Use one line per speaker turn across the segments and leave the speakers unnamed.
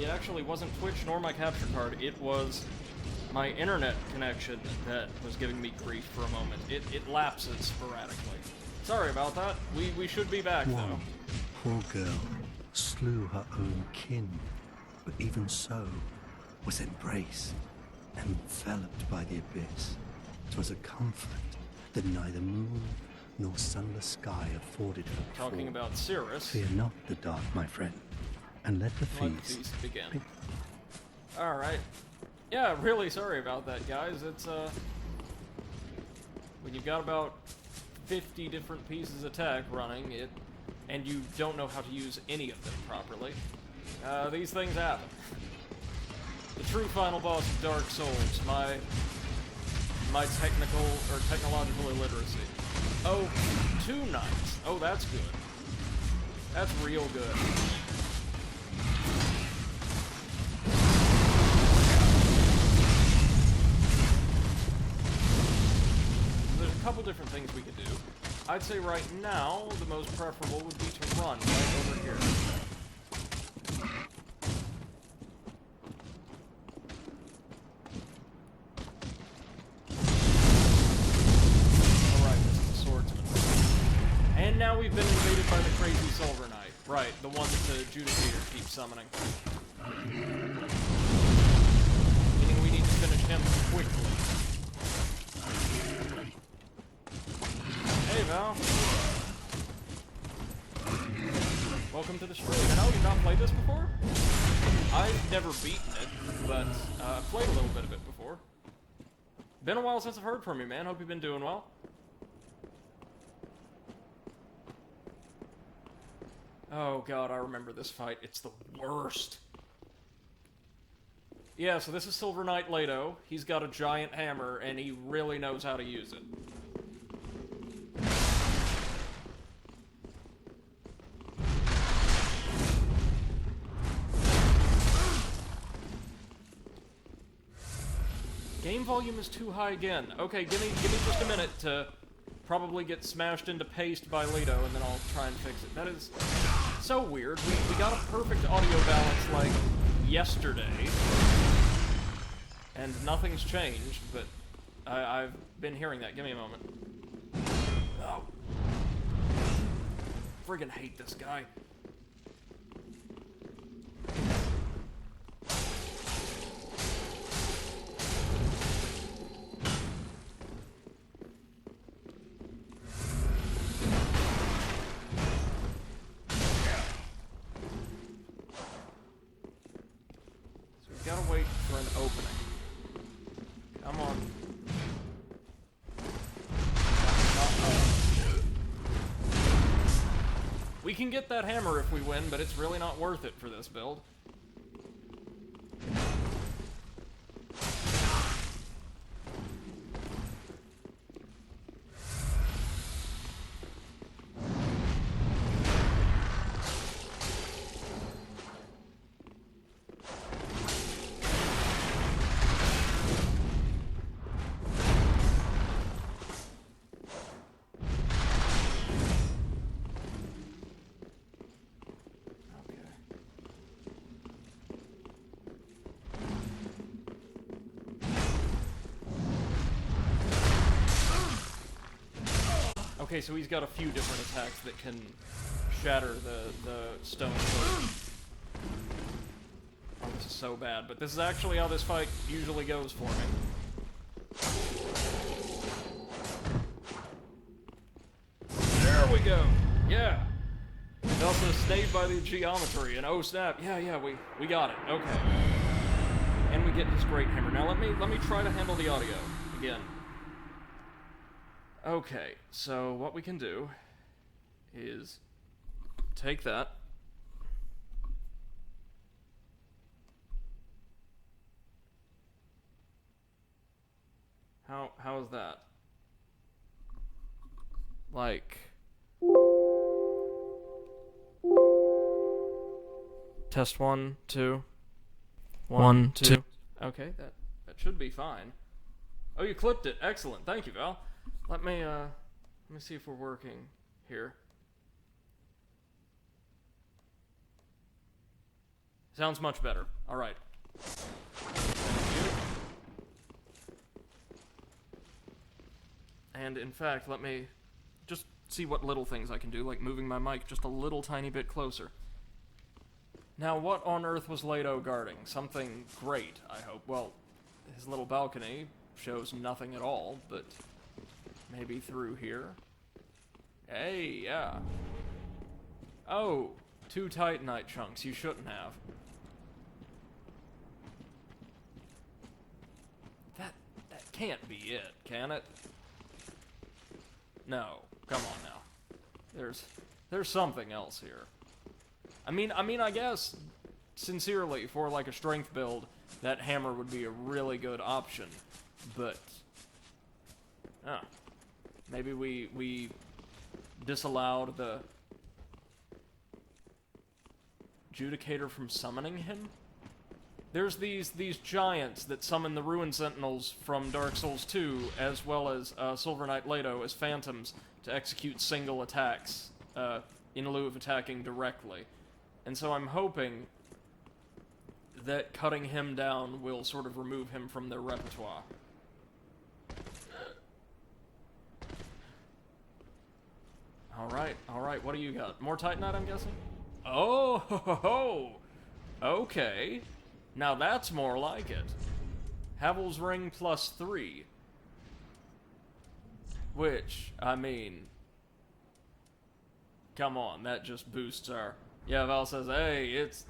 it actually wasn't Twitch nor my capture card. It was my internet connection that was giving me grief for a moment. It lapses sporadically. Sorry about that. We should be back, though.
Poor girl slew her own kin, but even so was embraced, enveloped by the abyss. 'Twas a comfort that neither moon nor sunless sky afforded her.
Talking about Cirrus.
Fear not the dark, my friend, and let the feast
begin. Alright. Yeah, really sorry about that, guys. It's, when you've got about 50 different pieces of tech running, and you don't know how to use any of them properly, these things happen. The true final boss of Dark Souls, my technical, or technological illiteracy. Oh, 2 knights. Oh, that's good. That's real good. There's a couple different things we could do. I'd say right now, the most preferable would be to run right over here. And now we've been invaded by the crazy Silver Knight. Right, the one that the Judicator keeps summoning. Meaning we need to finish him quickly. Hey, Val. Welcome to the stream. I know you've not played this before? I've never beaten it, but I've played a little bit of it before. Been a while since I've heard from you, man. Hope you've been doing well. Oh god, I remember this fight. It's the worst. Yeah, so this is Silver Knight Leto. He's got a giant hammer, and he really knows how to use it. Game volume is too high again. Okay, give me just a minute to probably get smashed into paste by Leto, and then I'll try and fix it. That is so weird. We got a perfect audio balance, like, yesterday, and nothing's changed, but I've been hearing that. Give me a moment. Oh. Friggin' hate this guy. Gotta wait for an opening. Come on. We can get that hammer if we win, but it's really not worth it for this build. Okay, so he's got a few different attacks that can shatter the stone sword. Oh, this is so bad, but this is actually how this fight usually goes for me. There we go! Yeah! He's also stayed by the geometry, and oh snap, yeah, we got it, okay. And we get his great hammer. Now let me try to handle the audio again. Okay, so what we can do is take that. How is that? Like, test 1, 2. 1, 2. Okay, that should be fine. Oh, you clipped it. Excellent. Thank you, Val. Let me see if we're working here. Sounds much better. Alright. And in fact, let me just see what little things I can do, like moving my mic just a little tiny bit closer. Now, what on earth was Leto guarding? Something great, I hope. Well, his little balcony shows nothing at all, but maybe through here? Hey, yeah. Oh, 2 Titanite chunks. You shouldn't have. That can't be it, can it? No, come on now. There's something else here. I mean, I guess, sincerely, for like a strength build, that hammer would be a really good option, but maybe we disallowed the Judicator from summoning him? There's these giants that summon the Ruin Sentinels from Dark Souls 2, as well as Silver Knight Leto as phantoms to execute single attacks in lieu of attacking directly. And so I'm hoping that cutting him down will sort of remove him from their repertoire. Alright, what do you got? More Titanite, I'm guessing? Oh, ho, ho, ho. Okay. Now that's more like it. Havel's Ring +3. Which, I mean... Come on, that just boosts our... Yeah, Val says, hey, it's...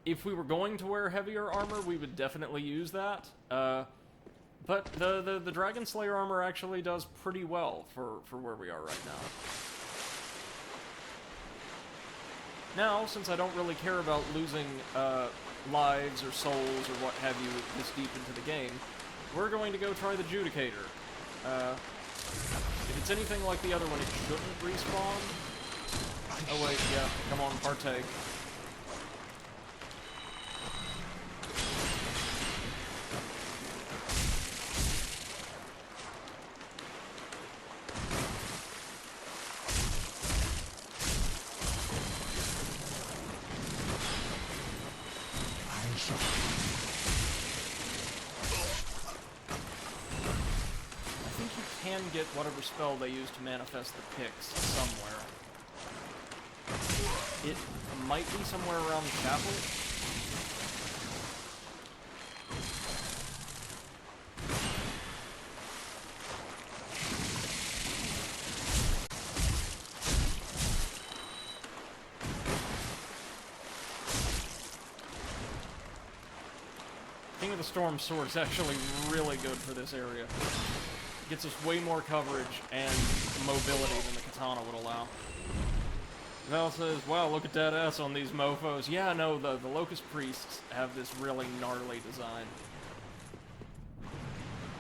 If we were going to wear heavier armor, we would definitely use that. But the Dragon Slayer armor actually does pretty well for where we are right now. Now, since I don't really care about losing lives or souls or what have you this deep into the game, we're going to go try the Judicator. If it's anything like the other one, it shouldn't respawn. Oh wait, yeah, come on, partake. Get whatever spell they use to manifest the picks somewhere. It might be somewhere around the chapel. King of the Storm Sword is actually really good for this area. Gets us way more coverage and mobility than the katana would allow. Val says, wow, look at that ass on these mofos. Yeah, no, the Locust Priests have this really gnarly design.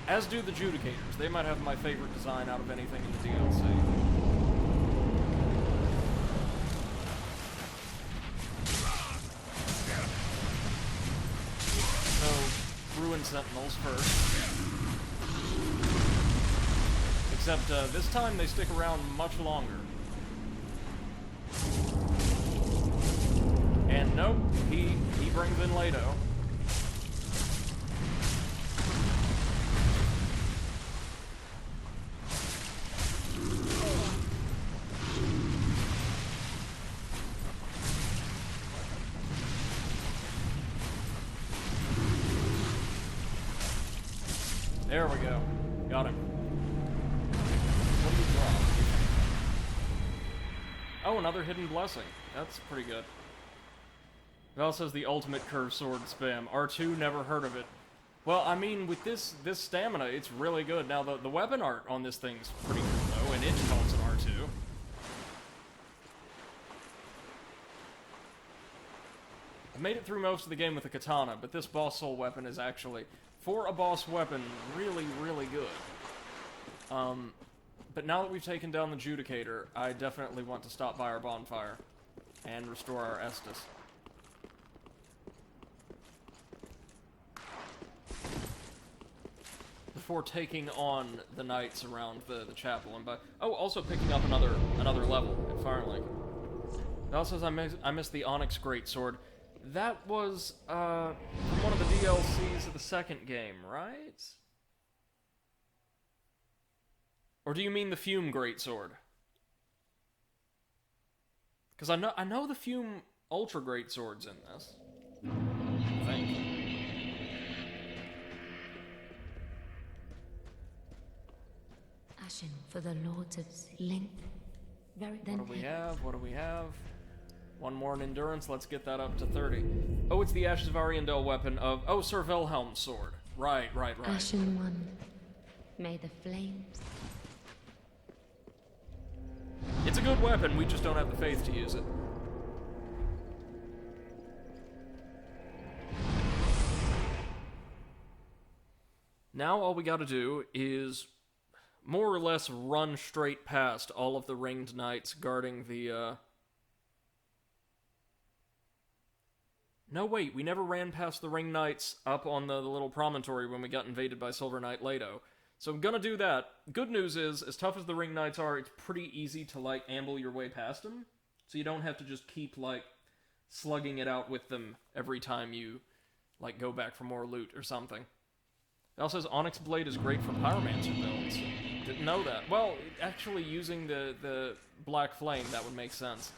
As do the Judicators. They might have my favorite design out of anything in the DLC. So, Ruin Sentinels first. Except, this time they stick around much longer. And nope, he brings in Leto. There we go. Got him. Oh, another hidden blessing. That's pretty good. Val says the ultimate curved sword spam. R2, never heard of it. Well, I mean, with this stamina, it's really good. Now, the weapon art on this thing's pretty cool, though, and it calls an R2. I've made it through most of the game with a katana, but this boss soul weapon is actually, for a boss weapon, really, really good. But now that we've taken down the Judicator, I definitely want to stop by our bonfire and restore our Estus. Before taking on the knights around the chapel and by... Oh, also picking up another level at Firelink. It also says I missed the Onyx Greatsword. That was from one of the DLCs of the second game, right? Or do you mean the Fume Greatsword? Because I know the Fume Ultra Greatsword's in this. I think.
Ashen for the Lords of Length. Very
What do we have? What do we have? One more in endurance. Let's get that up to 30. Oh, it's the Ashes of Ariandel weapon of... Oh, Sir Wilhelm's sword. Right.
Ashen one. May the flames...
It's a good weapon, we just don't have the faith to use it. Now all we gotta do is more or less run straight past all of the ringed knights guarding the, No, wait, we never ran past the ringed knights up on the little promontory when we got invaded by Silver Knight Leto. So I'm gonna do that. Good news is, as tough as the ring knights are, it's pretty easy to, like, amble your way past them. So you don't have to just keep, like, slugging it out with them every time you, like, go back for more loot or something. It also says Onyx Blade is great for Pyromancer builds. Didn't know that. Well, actually using the Black Flame, that would make sense.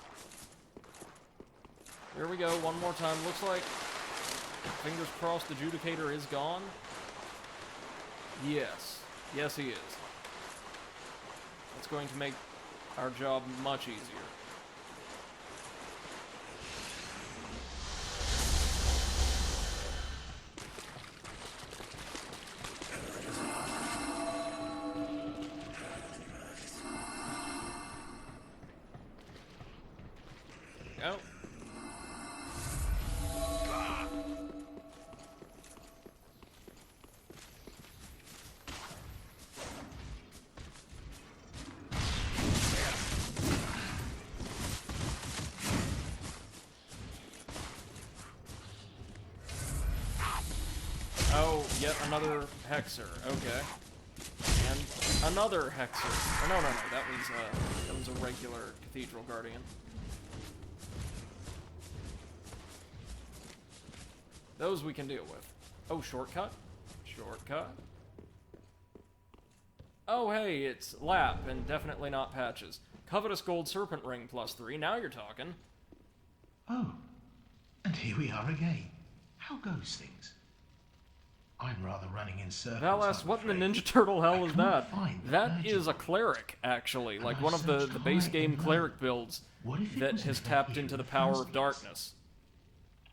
Here we go, one more time. Looks like, fingers crossed, the Judicator is gone. Yes. Yes, he is. That's going to make our job much easier. Go. Oh, yet another Hexer. Okay. And another Hexer. Oh, no. That was a regular Cathedral Guardian. Those we can deal with. Oh, shortcut? Shortcut. Oh, hey, it's Lap, and definitely not Patches. Covetous Gold Serpent Ring +3. Now you're talking.
Oh, and here we are again. How goes things? I'm rather running in circles.
Valas, what in the Ninja Turtle hell is that? That is a cleric, actually. Like one of the base game cleric builds that has tapped into the power of darkness.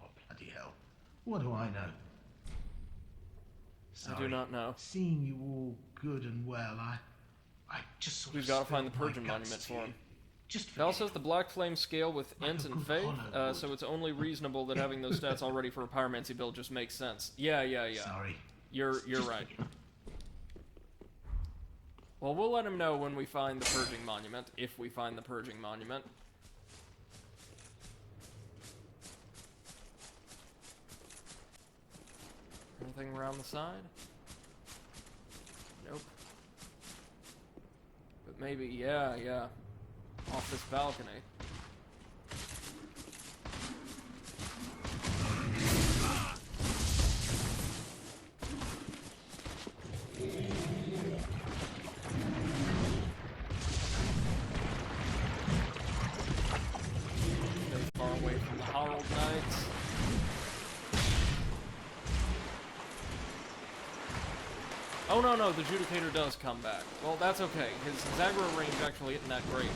Oh, bloody hell. What do I know? Sorry.
I do not know.
Seeing you all good and well, I just sort of...
We've got to find the
spilled my
Purging
guts
Monument
to
for
you.
him.
Just
Val
forget
says
it.
the Black Flame scale with
Like
Int
a
and
good
Faith,
hollow would.
so it's only reasonable that having those stats already for a Pyromancy build just makes sense. Yeah.
Sorry.
You're
Just
right.
forget it.
Well, we'll let him know when we find the Purging Monument, if we find the Purging Monument. Anything around the side? Nope. But maybe, yeah. Off this balcony. Stay far away from the Harald Knights. Oh no, the Judicator does come back. Well, that's okay. His aggro range actually isn't that great.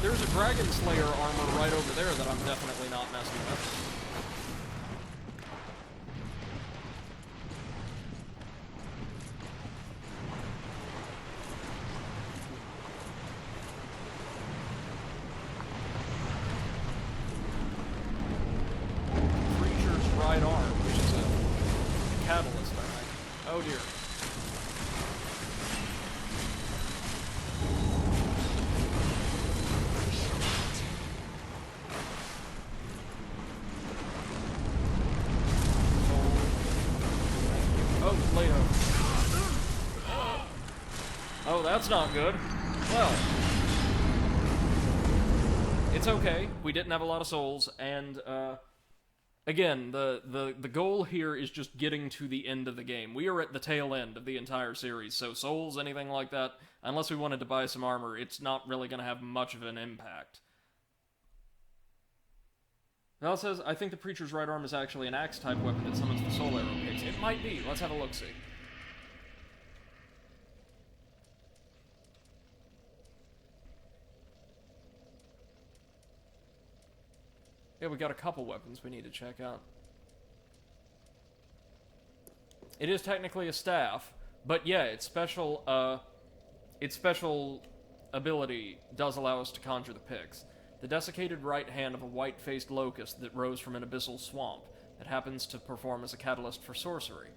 There's a Dragon Slayer armor right over there that I'm definitely not messing with. Creature's right arm, which is a catalyst, I think. Oh dear. Oh, Leto. Oh, that's not good. Well, It's okay. We didn't have a lot of souls, and, again, the goal here is just getting to the end of the game. We are at the tail end of the entire series, so souls, anything like that, unless we wanted to buy some armor, it's not really going to have much of an impact. Val says, I think the Preacher's right arm is actually an axe-type weapon that summons the soul arrow picks. It might be. Let's have a look-see. Yeah, we got a couple weapons we need to check out. It is technically a staff, but yeah, its special ability does allow us to conjure the picks. The desiccated right hand of a white-faced locust that rose from an abyssal swamp that happens to perform as a catalyst for sorcery.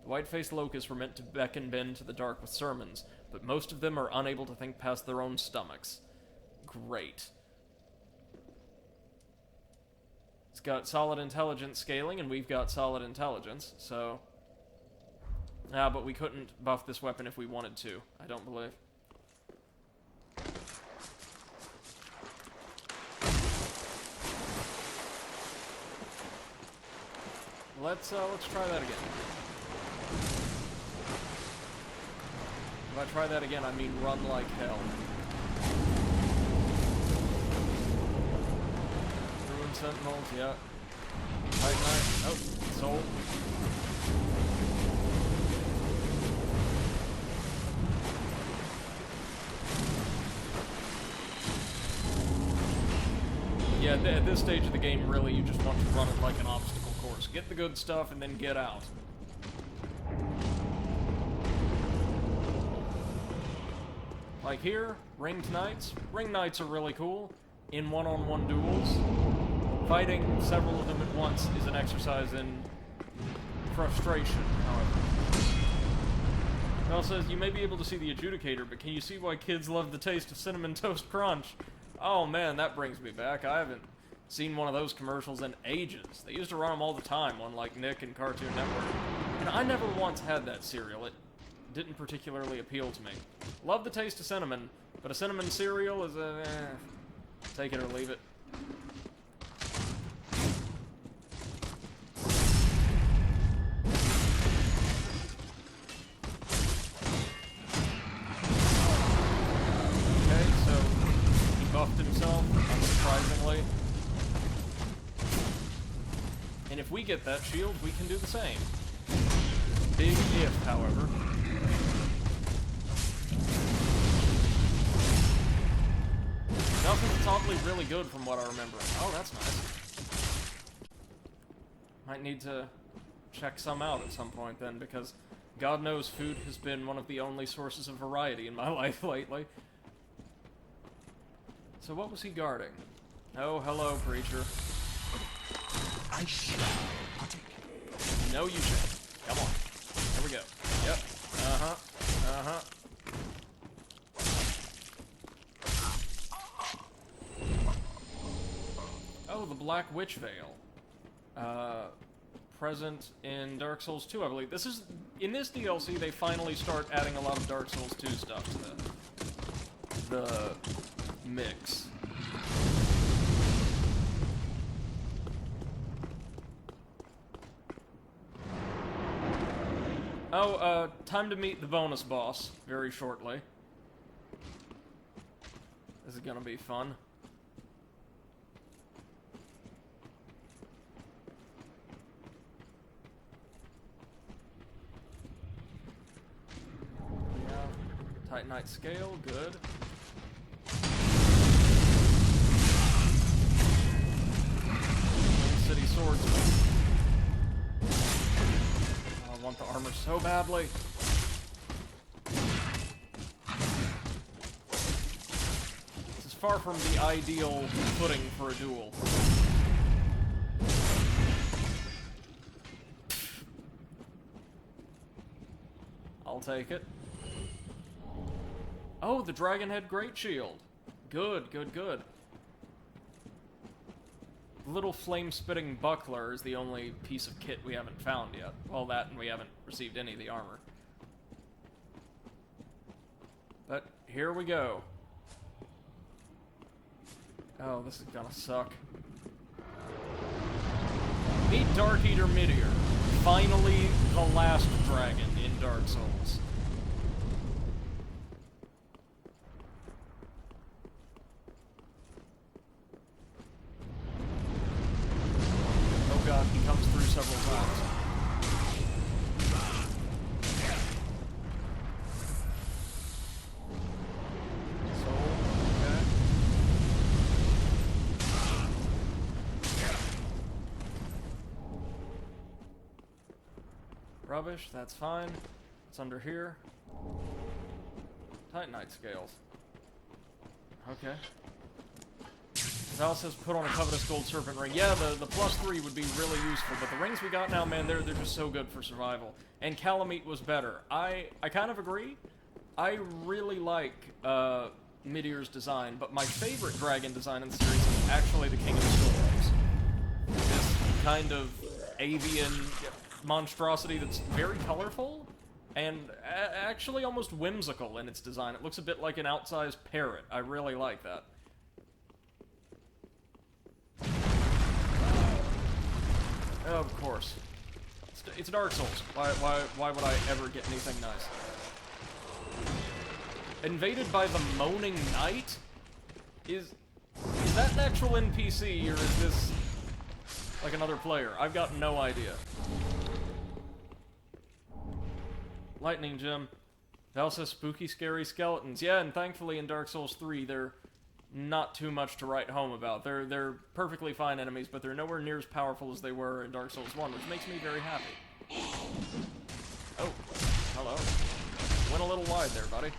The white-faced locusts were meant to beckon men to the dark with sermons, but most of them are unable to think past their own stomachs. Great. It's got solid intelligence scaling, and we've got solid intelligence, so... but we couldn't buff this weapon if we wanted to, I don't believe. Let's try that again. If I try that again, I mean run like hell. Ruined Sentinels, yeah. Titanite, oh, soul. Yeah, at this stage of the game, really, you just want to run it like an obstacle course. Get the good stuff, and then get out. Like here, Ringed Knights. Ringed Knights are really cool in one-on-one duels. Fighting several of them at once is an exercise in frustration, however. Mel says, you may be able to see the adjudicator, but can you see why kids love the taste of Cinnamon Toast Crunch? Oh man, that brings me back. I haven't seen one of those commercials in ages. They used to run them all the time on, like, Nick and Cartoon Network. And I never once had that cereal. It didn't particularly appeal to me. Love the taste of cinnamon, but a cinnamon cereal is a... take it or leave it. Buffed himself, unsurprisingly. And if we get that shield, we can do the same. Big if, however. Nothing's oddly really good from what I remember. Oh, that's nice. Might need to check some out at some point then, because God knows food has been one of the only sources of variety in my life lately. So what was he guarding? Oh, hello, Preacher.
I shall particularly.
No, you shouldn't. Come on. Here we go. Yep. Uh-huh. Uh-huh. Oh, the Black Witch Veil. Present in Dark Souls 2, I believe. This is... in this DLC, they finally start adding a lot of Dark Souls 2 stuff to the mix. Oh, time to meet the bonus boss very shortly. This is gonna be fun. Yeah, Titanite scale, good. City swordsman. I want the armor so badly. This is far from the ideal footing for a duel. I'll take it. Oh, the Dragonhead Great Shield. Good, good, good. The little flame-spitting buckler is the only piece of kit we haven't found yet. Well, that, and we haven't received any of the armor. But here we go. Oh, this is gonna suck. Meet Dark Eater Meteor. Finally, the last dragon in Dark Souls. Oh god, he comes through several times. Rubbish, that's fine. It's under here. Titanite scales. Okay. Val says put on a covetous gold serpent ring. Yeah, the +3 would be really useful, but the rings we got now, man, they're just so good for survival. And Calamite was better. I kind of agree. I really like Meteor's design, but my favorite dragon design in the series is actually the King of the Storms. This kind of avian monstrosity that's very colorful and actually almost whimsical in its design. It looks a bit like an outsized parrot. I really like that. Of course. It's Dark Souls. Why would I ever get anything nice? Invaded by the Moaning Knight? Is that an actual NPC, or is this like another player? I've got no idea. Lightning Gem. Val says spooky, scary skeletons. Yeah, and thankfully in Dark Souls 3, they're not too much to write home about. They're perfectly fine enemies, but they're nowhere near as powerful as they were in Dark Souls 1, which makes me very happy. Oh, hello. Went a little wide there, buddy.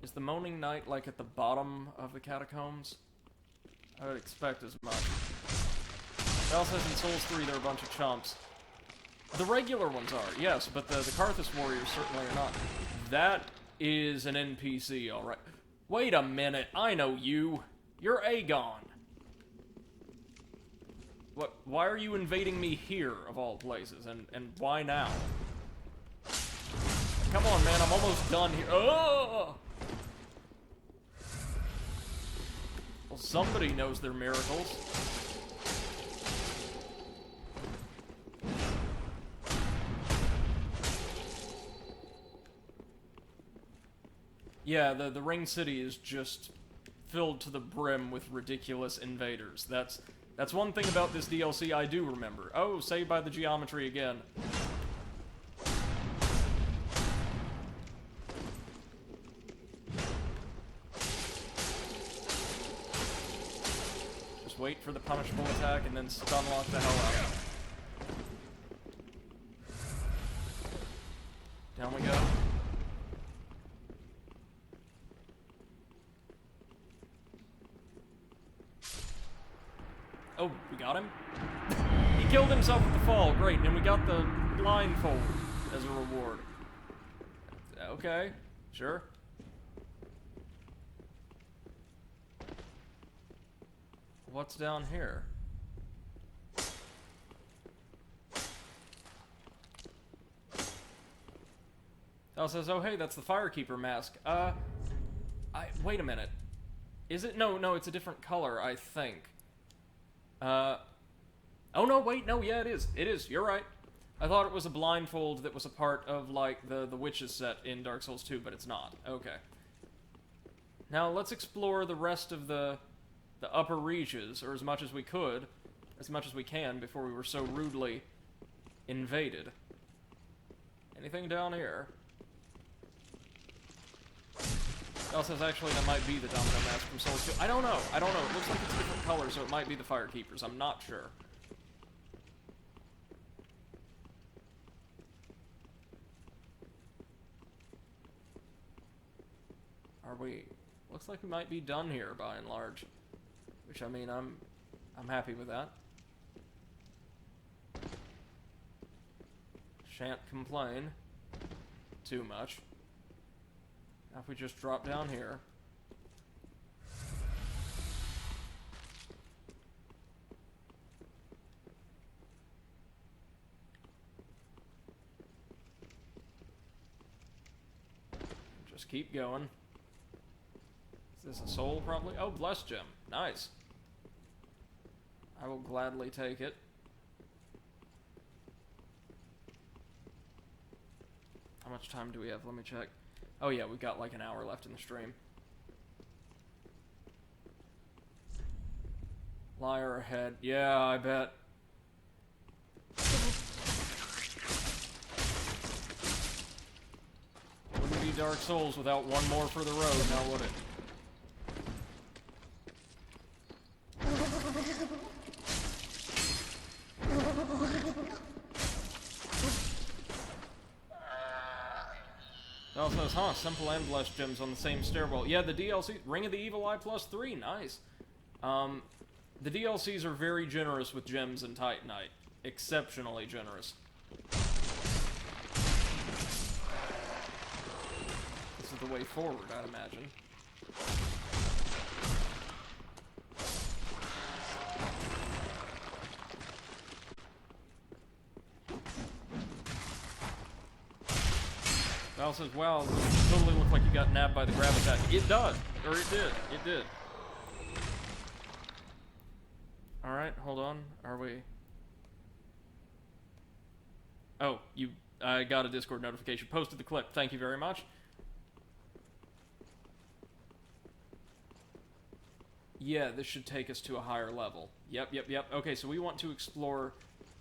Is the Moaning Knight, like, at the bottom of the catacombs? I would expect as much. Val says in Souls 3 they're a bunch of chumps. The regular ones are, yes, but the Karthus warriors certainly are not. That is an NPC, alright. Wait a minute, I know you. You're Aegon. What? Why are you invading me here, of all places, and why now? Come on, man, I'm almost done here. Oh! Well, somebody knows their miracles. Yeah, the Ring City is just filled to the brim with ridiculous invaders. That's one thing about this DLC I do remember. Oh, saved by the geometry again. Just wait for the punishable attack and then stun lock the hell out. Down we go. Oh, we got him? He killed himself with the fall. Great, and we got the blindfold as a reward. Okay, sure. What's down here? Al says, oh hey, that's the Firekeeper mask. Wait a minute. Is it? No, it's a different color, I think. Oh no, wait, no, yeah, it is, you're right. I thought it was a blindfold that was a part of, like, the Witches set in Dark Souls 2, but it's not. Okay. Now, let's explore the rest of the upper reaches, or as much as we could, as much as we can, before we were so rudely invaded. Anything down here? Al says, actually, that might be the Domino Mask from Souls 2. I don't know. It looks like it's a different color, so it might be the Firekeepers. I'm not sure. Are we... Looks like we might be done here, by and large. Which, I mean, I'm happy with that. Shan't complain too much. Now if we just drop down here. Just keep going. Is this a soul, probably? Oh, blessed gem. Nice. I will gladly take it. How much time do we have? Let me check. Oh yeah, we've got like an hour left in the stream. Liar ahead. Yeah, I bet. Wouldn't be Dark Souls without one more for the road, now would it? It also says, huh, simple and blessed gems on the same stairwell. Yeah, the DLC, Ring of the Evil Eye +3, nice. The DLCs are very generous with gems and Titanite. Exceptionally generous. This is the way forward, I'd imagine. Val says, wow, this totally looked like you got nabbed by the grab attack. It does. Or it did. It did. Alright, hold on. Are we... Oh, I got a Discord notification. Posted the clip. Thank you very much. Yeah, this should take us to a higher level. Yep. Okay, so we want to explore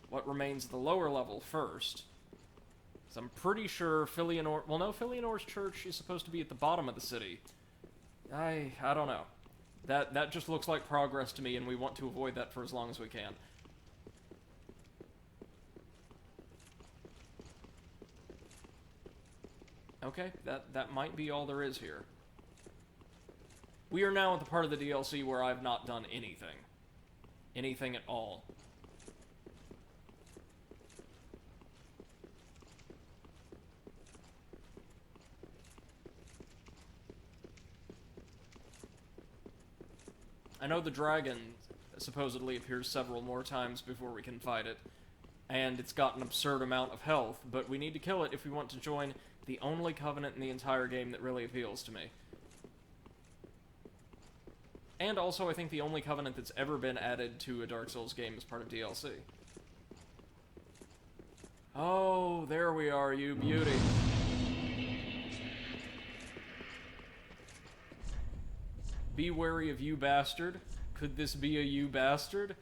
what remains at the lower level first. So I'm pretty sure Philionor... Well, no, Philionor's church is supposed to be at the bottom of the city. I don't know. That just looks like progress to me, and we want to avoid that for as long as we can. Okay, that might be all there is here. We are now at the part of the DLC where I've not done anything. Anything at all. I know the dragon supposedly appears several more times before we can fight it, and it's got an absurd amount of health, but we need to kill it if we want to join the only covenant in the entire game that really appeals to me. And also, I think the only covenant that's ever been added to a Dark Souls game as part of DLC. Oh, there we are, you beauty. Be wary of you bastard. Could this be a you bastard?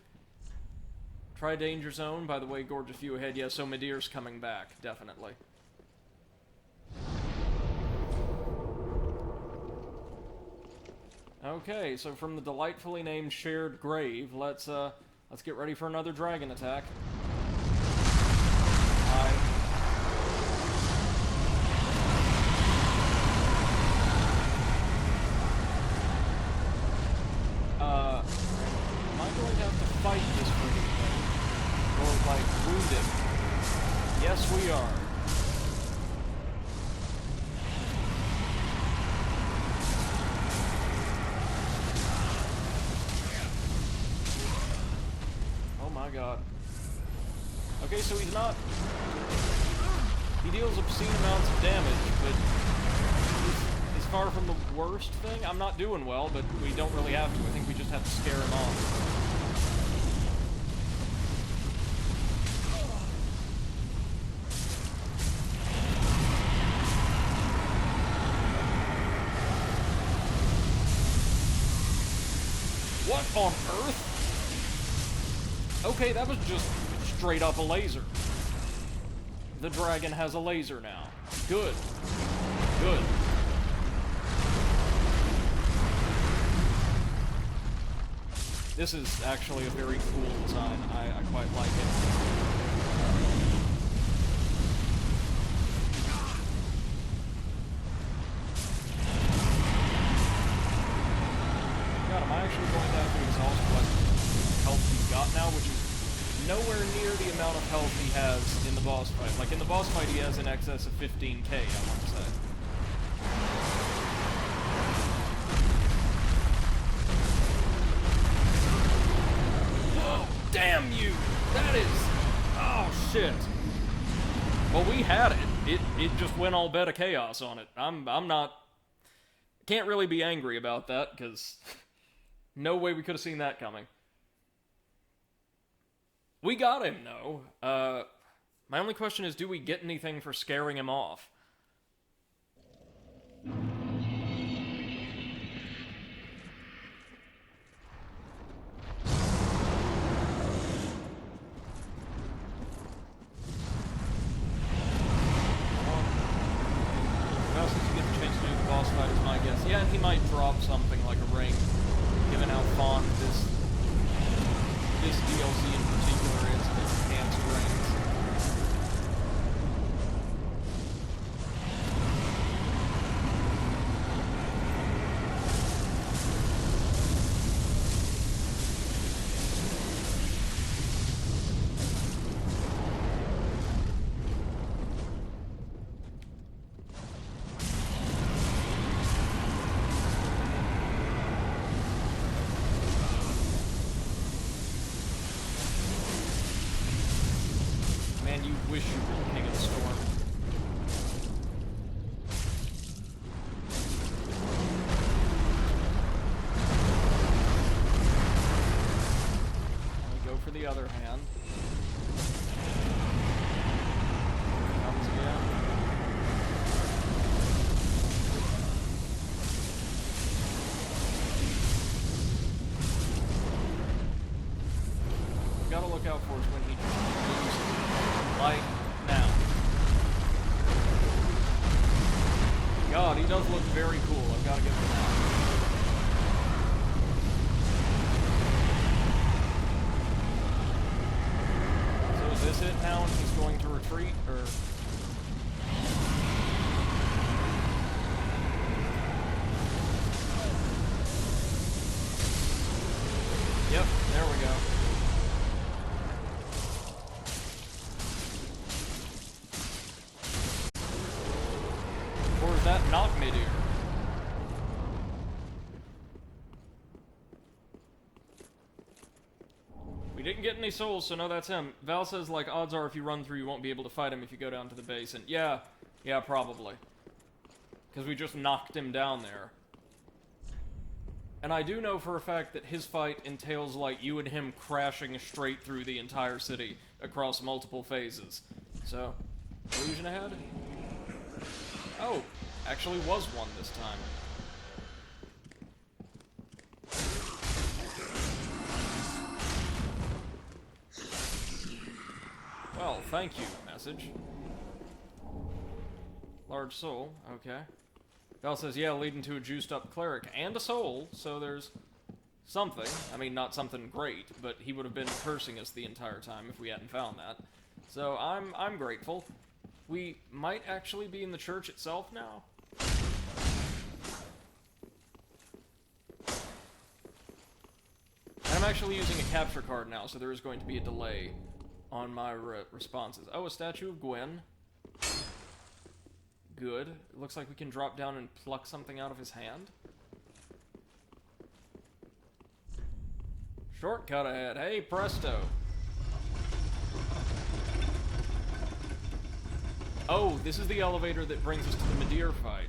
Try Danger Zone. By the way, gorgeous view ahead. Yeah, so Midir's coming back, definitely. Okay, so from the delightfully named Shared Grave, let's get ready for another dragon attack. Am I going to have to fight this freaking thing? Or, like, wound it? Yes, we are. Oh my god. Okay, so he's not... He deals obscene amounts of damage, but... He's far from the worst thing. I'm not doing well, but we don't really have to. I think we just have to scare him off. What on earth? Okay, that was just straight up a laser. The dragon has a laser now. Good. Good. This is actually a very cool design. I quite like it. God, am I actually going to have to exhaust what health he's got now, which is nowhere near the amount of health he has in the boss fight. Like, in the boss fight, he has in excess of 15k, I want to say. Damn you! That is... Oh, shit. Well, we had it. It just went all beta chaos on it. I'm not Can't really be angry about that, because no way we could have seen that coming. We got him, though. My only question is, do we get anything for scaring him off? Well, since you get the chance to do the boss fight, is my guess. Yeah, and he might drop something like a ring, given how fond this DLC in particular is of its enhanced rings. Man, you wish you were the King of the Storm. We go for the other hand. Comes again. We gotta look out for is when he moves. Like now. God, he does look very cool. I've got to give him that. So is this it now and he's going to retreat, or? Yep, there we go. Or is that not mid-ear? We didn't get any souls, so no, that's him. Val says, like, odds are if you run through, you won't be able to fight him if you go down to the base. And yeah, probably. Because we just knocked him down there. And I do know for a fact that his fight entails, like, you and him crashing straight through the entire city across multiple phases. So, illusion ahead? Oh, actually was one this time. Well, thank you, message. Large soul, okay. Val says, yeah, leading to a juiced up cleric and a soul, so there's something. I mean, not something great, but he would have been cursing us the entire time if we hadn't found that. So I'm grateful. We might actually be in the church itself now. And I'm actually using a capture card now, so there is going to be a delay on my responses. Oh, a statue of Gwen. Good. It looks like we can drop down and pluck something out of his hand. Shortcut ahead. Hey, presto. Oh, this is the elevator that brings us to the Midir fight.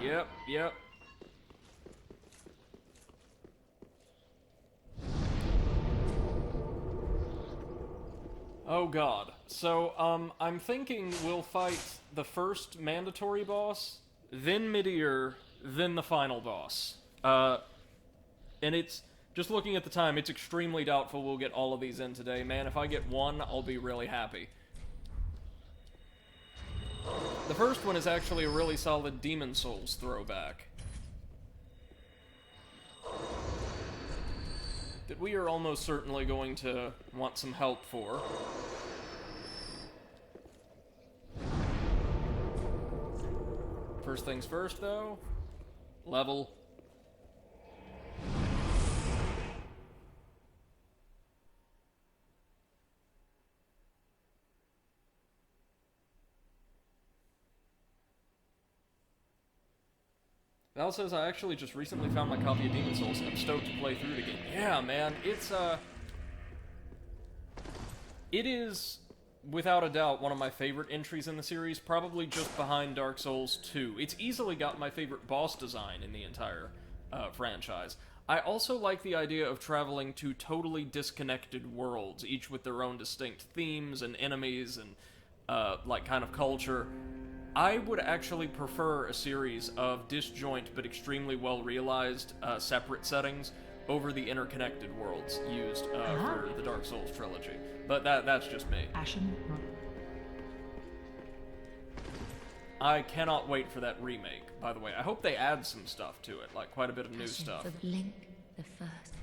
Yep. Oh god. So, I'm thinking we'll fight the first mandatory boss, then Midir, then the final boss. And it's, just looking at the time, it's extremely doubtful we'll get all of these in today. Man, if I get one, I'll be really happy. The first one is actually a really solid Demon Souls throwback that we are almost certainly going to want some help for. First things first, though. Level. Val says, I actually just recently found my copy of Demon Souls, and I'm stoked to play through it again. Yeah, man, it is without a doubt, one of my favorite entries in the series, probably just behind Dark Souls 2. It's easily got my favorite boss design in the entire franchise. I also like the idea of traveling to totally disconnected worlds, each with their own distinct themes and enemies and, like, kind of culture. I would actually prefer a series of disjoint but extremely well-realized separate settings over the interconnected worlds used for the Dark Souls trilogy. But that's just me.
Ashen.
I cannot wait for that remake, by the way. I hope they add some stuff to it, like quite a bit of new stuff.
Link the first.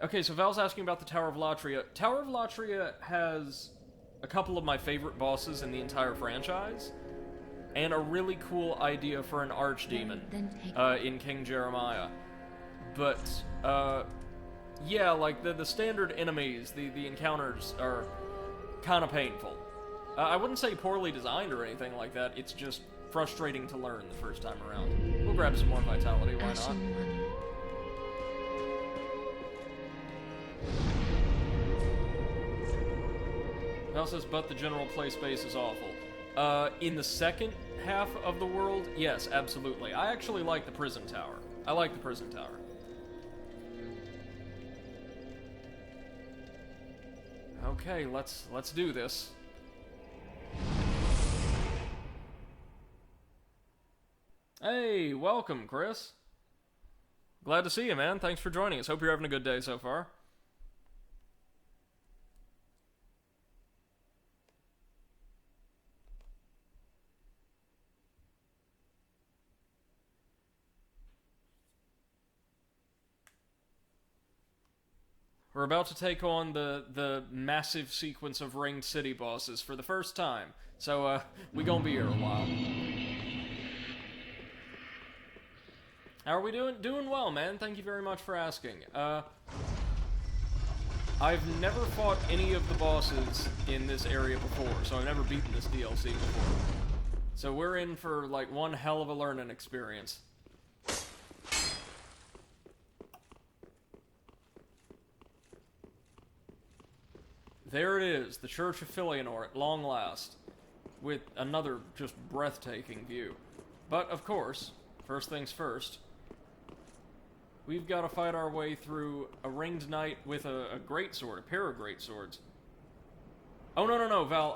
Okay, so Val's asking about the Tower of Latria. Tower of Latria has a couple of my favorite bosses in the entire franchise, and a really cool idea for an archdemon in King Jeremiah. But, yeah, like, the standard enemies, the encounters are kind of painful. I wouldn't say poorly designed or anything like that, it's just frustrating to learn the first time around. We'll grab some more vitality, why not? Val says, but the general play space is awful. In the second half of the world, yes, absolutely. I actually like the prison tower. I like the prison tower. Okay, let's do this. Hey, welcome, Chris. Glad to see you, man. Thanks for joining us. Hope you're having a good day so far. We're about to take on the massive sequence of Ringed City bosses for the first time. So, we gonna be here a while. How are we doing? Doing well, man. Thank you very much for asking. I've never fought any of the bosses in this area before, so I've never beaten this DLC before. So we're in for, like, one hell of a learning experience. There it is, the Church of Filianor at long last, with another just breathtaking view. But, of course, first things first, we've got to fight our way through a ringed knight with a greatsword, a pair of greatswords. Oh, no, Val,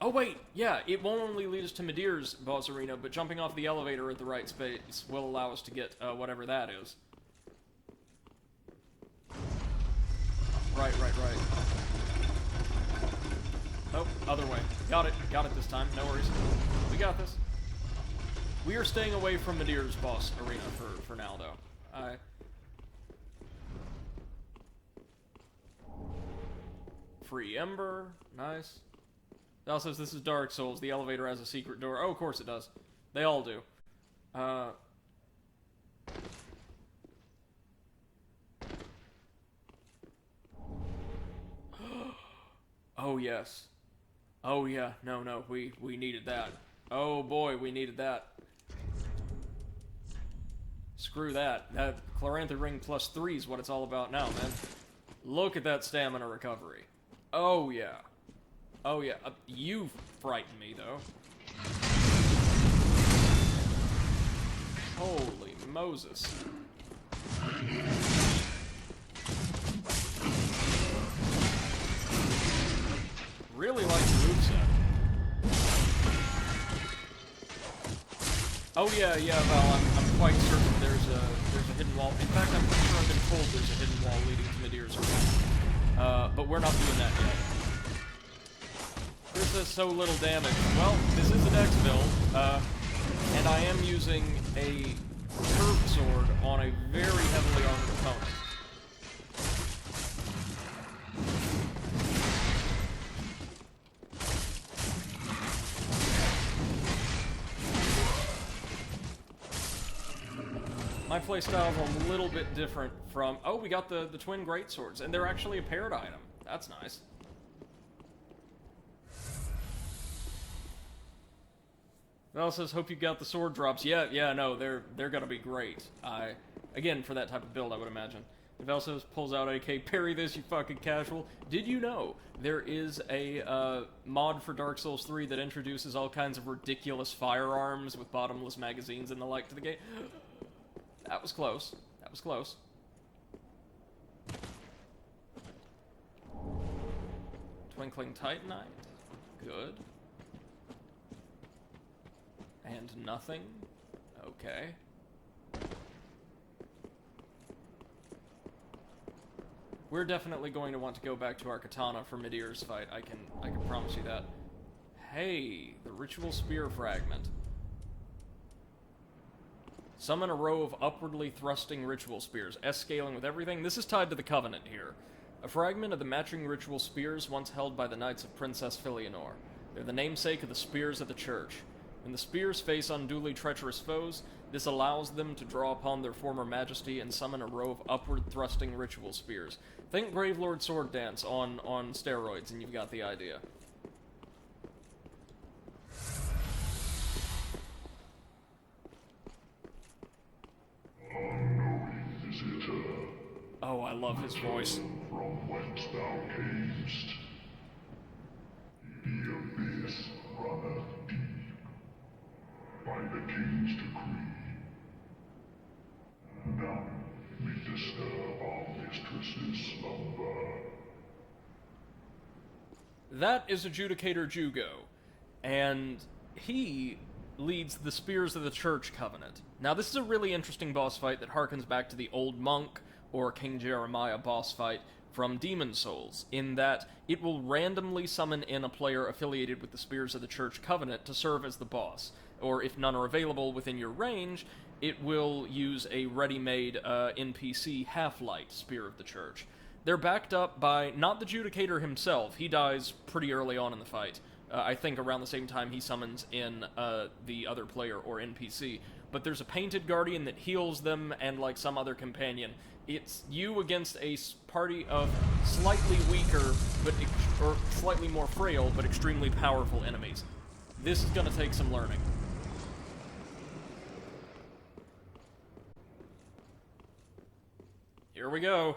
oh, wait, yeah, it won't only lead us to Midir's boss arena, but jumping off the elevator at the right space will allow us to get, whatever that is. Right. Oh, other way. Got it this time, no worries. We got this. We are staying away from Midir's boss arena for now, though. Free Ember, nice. Val says this is Dark Souls, the elevator has a secret door. Oh, of course it does. They all do. Oh, yes. Oh, yeah. No, we needed that. Oh, boy, we needed that. Screw that. That Chlorantha Ring plus 3 is what it's all about now, man. Look at that stamina recovery. Oh, yeah. Oh, yeah. You frightened me, though. Holy Moses. Really like the moveset. Oh yeah, Val, I'm quite certain there's a hidden wall. In fact, I'm pretty sure I've been told there's a hidden wall leading to Midir's arena. But we're not doing that yet. Chris does so little damage. Well, this is a dex build, and I am using a curved sword on a very heavily armored opponent. My playstyle is a little bit different from... Oh, we got the twin greatswords, and they're actually a paired item. That's nice. Val says, hope you got the sword drops. Yeah, no, they're gonna be great. Again, for that type of build, I would imagine. Velsos pulls out AK, parry this, you fucking casual. Did you know there is a mod for Dark Souls 3 that introduces all kinds of ridiculous firearms with bottomless magazines and the like to the game? That was close. That was close. Twinkling Titanite. Good. And nothing. Okay. We're definitely going to want to go back to our katana for Midir's fight. I can promise you that. Hey, the ritual spear fragment. Summon a row of upwardly thrusting ritual spears, S-scaling with everything. This is tied to the Covenant here. A fragment of the matching ritual spears once held by the Knights of Princess Filianor. They're the namesake of the spears of the Church. When the spears face unduly treacherous foes, this allows them to draw upon their former majesty and summon a row of upward-thrusting ritual spears. Think Gravelord Sword Dance on steroids, and you've got the idea.
Unknowing visitor,
Oh, I love his voice.
from whence thou camest, the abyss runneth deep. By the king's decree, none may disturb our mistress's slumber.
That is Adjudicator Jugo, and he leads the Spears of the Church Covenant. Now, this is a really interesting boss fight that harkens back to the Old Monk or King Jeremiah boss fight from Demon Souls, in that it will randomly summon in a player affiliated with the Spears of the Church Covenant to serve as the boss. Or if none are available within your range, it will use a ready-made NPC Half-Light Spear of the Church. They're backed up by, not the Judicator himself, he dies pretty early on in the fight. I think around the same time he summons in the other player or NPC. But there's a painted guardian that heals them, and like some other companion. It's you against a party of slightly weaker, or slightly more frail, but extremely powerful enemies. This is going to take some learning. Here we go.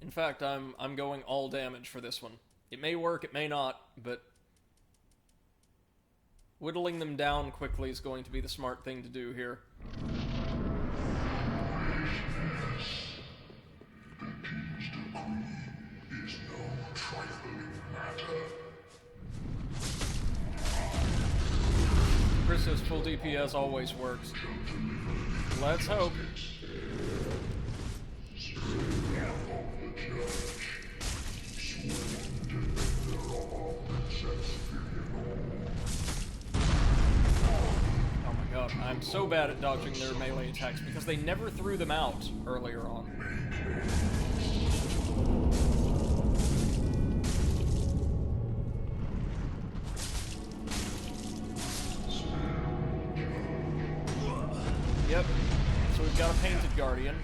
In fact, I'm going all damage for this one. It may work, it may not, but whittling them down quickly is going to be the smart thing to do here.
The king's decree is no trifling matter.
Chris's full DPS always works. Let's hope. Oh my god, I'm so bad at dodging their melee attacks because they never threw them out earlier on. Yep, so we've got a painted guardian.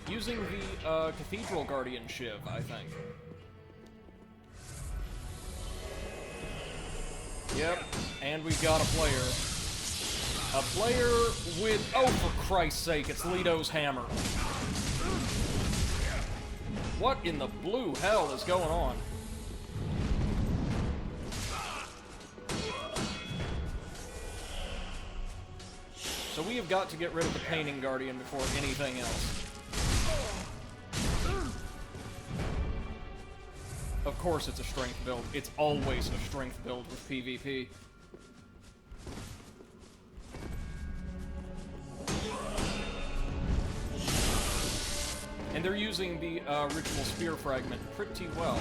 Using the Cathedral Guardian Shiv, I think. Yep, and we've got a player. A player with... Oh, for Christ's sake, it's Leto's hammer. What in the blue hell is going on? So we have got to get rid of the Painting Guardian before anything else. Of course it's a strength build. It's always a strength build with PvP. And they're using the Ritual Spear Fragment pretty well.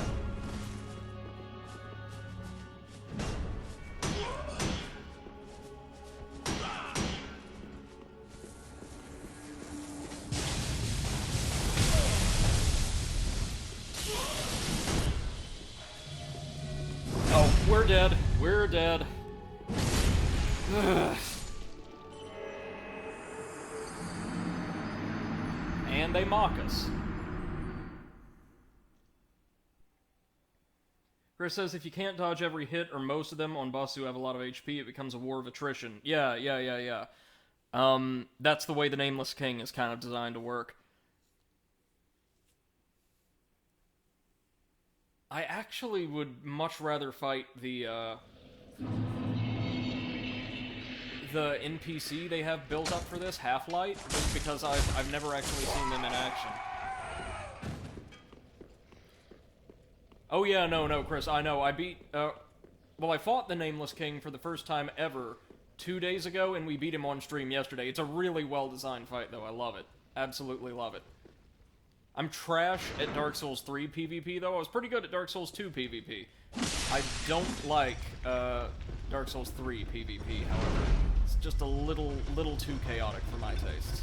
We're dead. We're dead. Ugh. And they mock us. Chris says, if you can't dodge every hit or most of them on bosses who have a lot of HP, it becomes a war of attrition. Yeah. That's the way the Nameless King is kind of designed to work. I actually would much rather fight the NPC they have built up for this, Half-Light, just because I've never actually seen them in action. Oh yeah, no, Chris, I know, I beat, well, I fought the Nameless King for the first time ever 2 days ago, and we beat him on stream yesterday. It's a really well-designed fight, though. I love it. Absolutely love it. I'm trash at Dark Souls 3 PvP, though. I was pretty good at Dark Souls 2 PvP. I don't like, Dark Souls 3 PvP, however. It's just a little too chaotic for my tastes.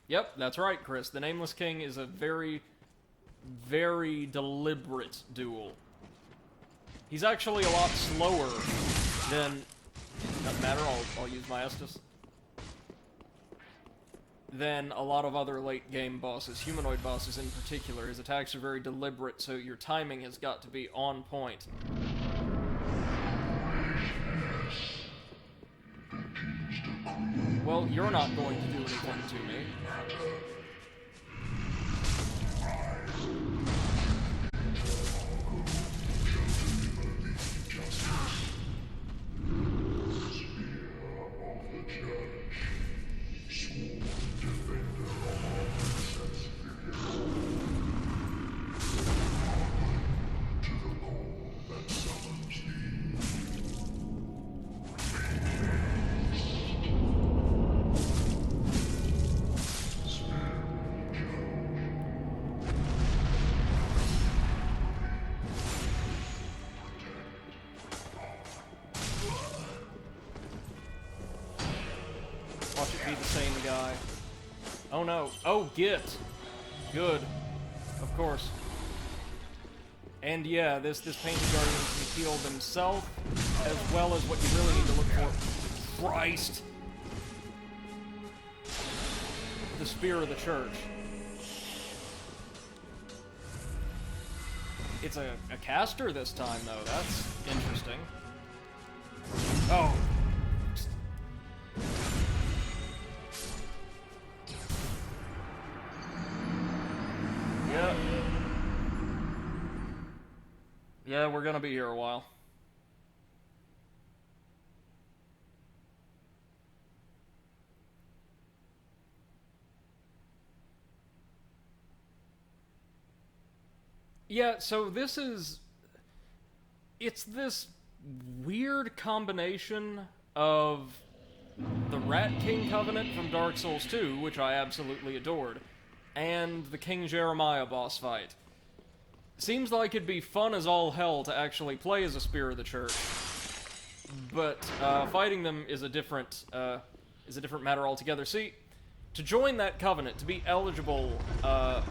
Yep, that's right, Chris. The Nameless King is a very, very deliberate duel. He's actually a lot slower than... Doesn't matter, I'll use my Estus. Than a lot of other late-game bosses, humanoid bosses in particular. His attacks are very deliberate, so your timing has got to be on point. Well, you're not going to do anything to me. Watch it be the same guy. Oh no. Oh, get. Good. Of course. And yeah, this Painted Guardian can heal themselves, as well as what you really need to look for. Christ! The Spear of the Church. It's a caster this time, though. That's interesting. Oh. Yep. Yeah, we're gonna be here a while. Yeah, so this is... It's this weird combination of the Rat King Covenant from Dark Souls 2, which I absolutely adored, and the King Jeremiah boss fight. Seems like it'd be fun as all hell to actually play as a Spear of the Church, but fighting them is a different matter altogether. See, to join that covenant, to be eligible to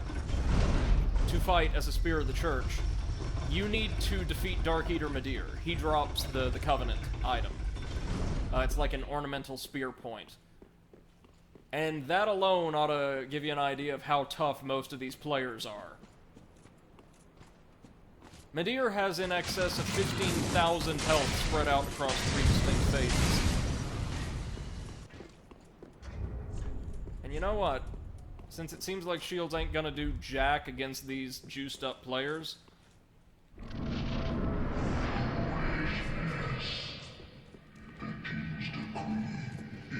fight as a Spear of the Church, you need to defeat Dark Eater Midir. He drops the Covenant item. It's like an ornamental spear point. And that alone ought to give you an idea of how tough most of these players are. Midir has in excess of 15,000 health spread out across 3 distinct phases. And you know what? Since it seems like shields ain't gonna do jack against these juiced up players,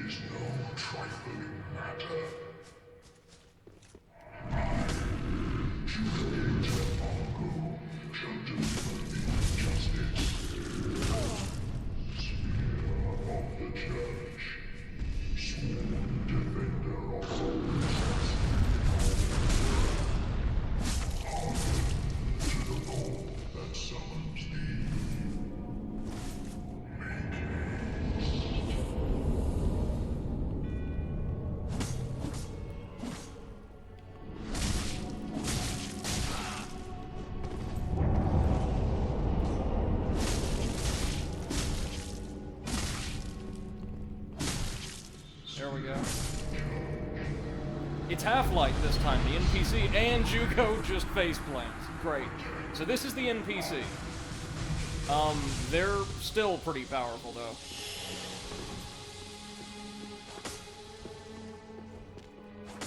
is no trifling matter.
It's Half-Light this time, the NPC, and Jugo just face plants. Great. So this is the NPC. They're still pretty powerful, though.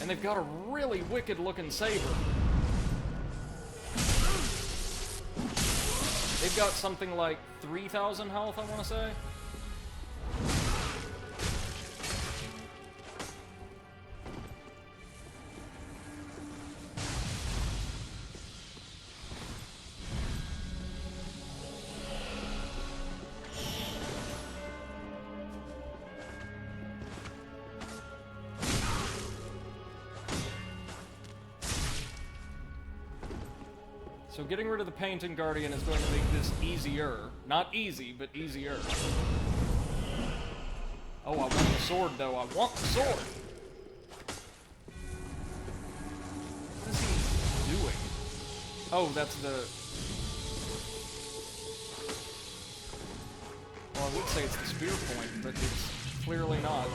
And they've got a really wicked-looking saber. They've got something like 3,000 health, I want to say. So getting rid of the Painting Guardian is going to make this easier. Not easy, but easier. Oh, I want the sword, though. I want the sword! What is he doing? Oh, that's the... Well, I would say it's the spear point, but it's clearly not.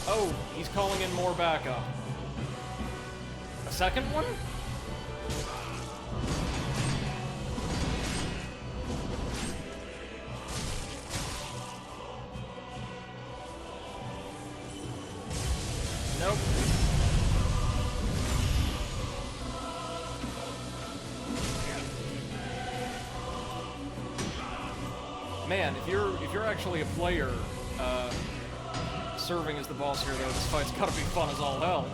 Oh, he's calling in more backup. A second one? Nope. Man, if you're actually a player serving as the boss here, though, this fight's gotta be fun as all hell.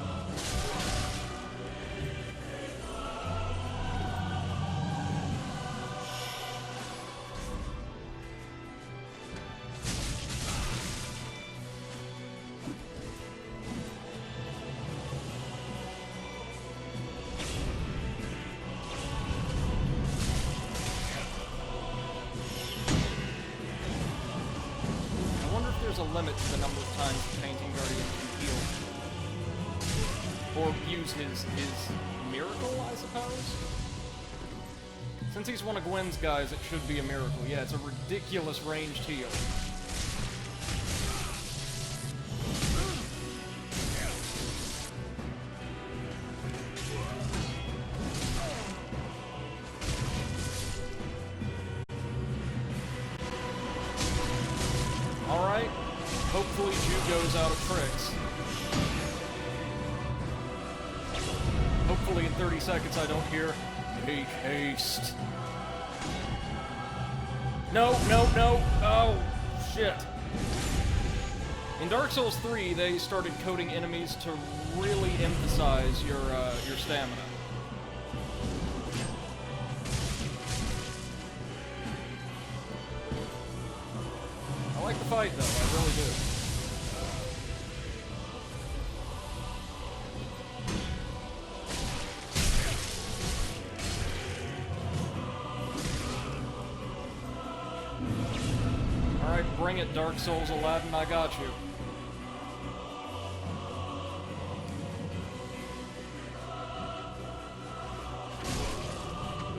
There's a limit to the number of times the Painting Guardian can heal. Or use his miracle, I suppose? Since he's one of Gwen's guys, it should be a miracle. Yeah, it's a ridiculous ranged heal. Alright. Hopefully Jugo's out of tricks. Hopefully in 30 seconds I don't hear, "Make haste." No, no, no! Oh, shit. In Dark Souls 3, they started coding enemies to really emphasize your stamina. I like the fight, though. I really do. Alright, bring it, Dark Souls Aladdin. I got you.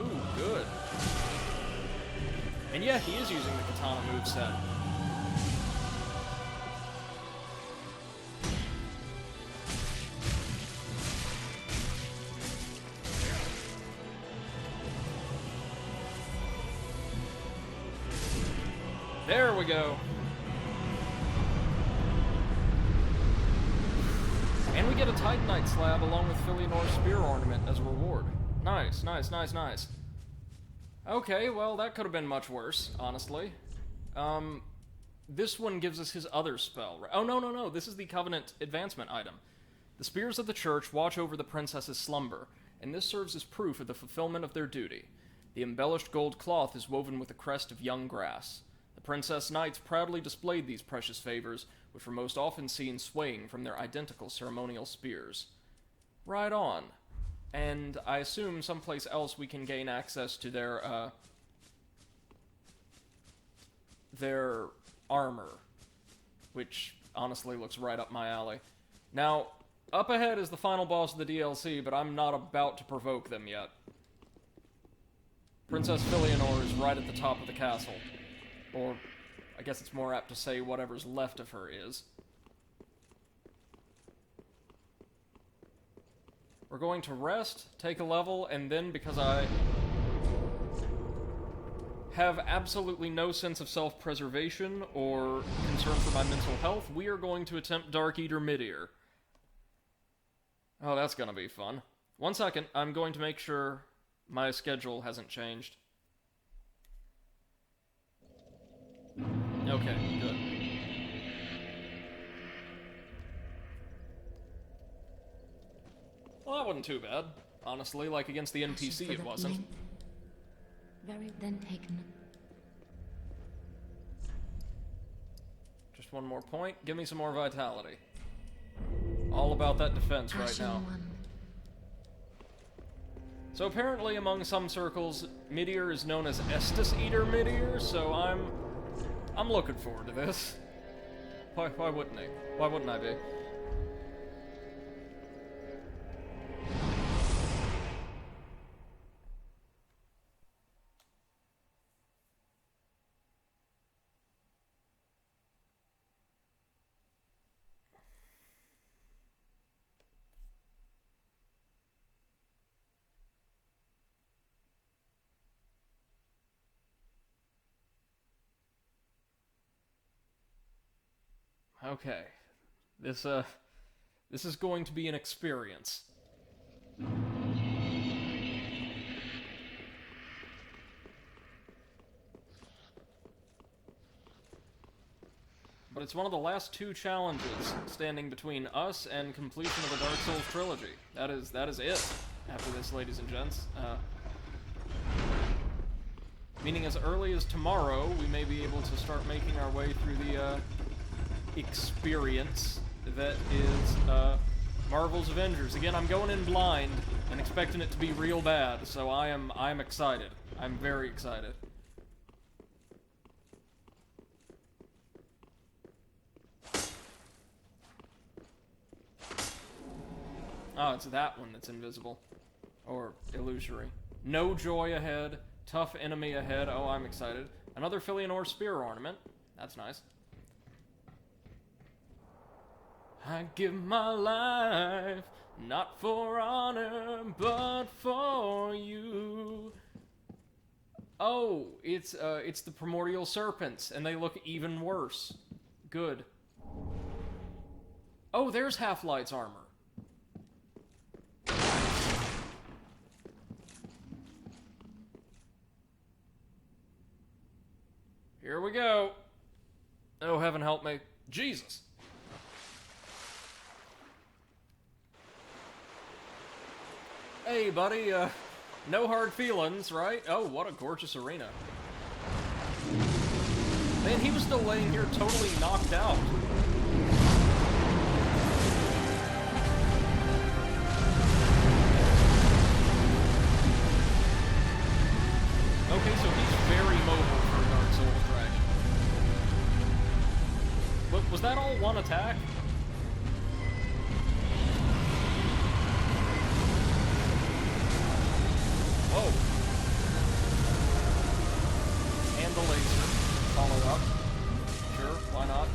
Ooh, good. And yeah, he is using the katana moveset. There we go. And we get a Titanite slab along with Filionor's spear ornament as a reward. Nice, nice, nice, nice. Okay, well, that could have been much worse, honestly. This one gives us his other spell. Oh, no, no, no, this is the Covenant advancement item. The spears of the church watch over the princess's slumber, and this serves as proof of the fulfillment of their duty. The embellished gold cloth is woven with a crest of young grass. The princess knights proudly displayed these precious favors, which were most often seen swaying from their identical ceremonial spears. Right on. And I assume someplace else we can gain access to their armor, which honestly looks right up my alley. Now, up ahead is the final boss of the DLC, but I'm not about to provoke them yet. Princess Filionor is right at the top of the castle. Or, I guess it's more apt to say whatever's left of her is. We're going to rest, take a level, and then because I have absolutely no sense of self-preservation or concern for my mental health, we are going to attempt Dark Eater Midear. Oh, that's gonna be fun. 1 second, I'm going to make sure my schedule hasn't changed. Okay, good. Well, that wasn't too bad. Honestly, like against the NPC, it wasn't.
Flame. Very then taken.
Just one more point. Give me some more vitality. All about that defense right
Ashen
now.
one.
So apparently among some circles, Midear is known as Estus Eater Midear, so I'm looking forward to this. Why wouldn't I? Why wouldn't I be? Okay. This is going to be an experience. But it's one of the last 2 challenges standing between us and completion of the Dark Souls trilogy. That is it after this, ladies and gents. Meaning as early as tomorrow, we may be able to start making our way through the experience that is Marvel's Avengers. Again, I'm going in blind and expecting it to be real bad, so I'm excited. I'm very excited. Oh, it's that one that's invisible. Or illusory. No joy ahead. Tough enemy ahead. Oh, I'm excited. Another Filianor spear ornament. That's nice. I give my life, not for honor, but for you. Oh, it's the primordial serpents, and they look even worse. Good. Oh, there's Half-Light's armor. Here we go. Oh, heaven help me. Jesus. Hey, buddy, no hard feelings, right? Oh, what a gorgeous arena. Man, he was still laying here totally knocked out. Okay, so he's very mobile for a Dark Souls dragon. But was that all one attack? Whoa. And the laser. Follow up. Sure, why not?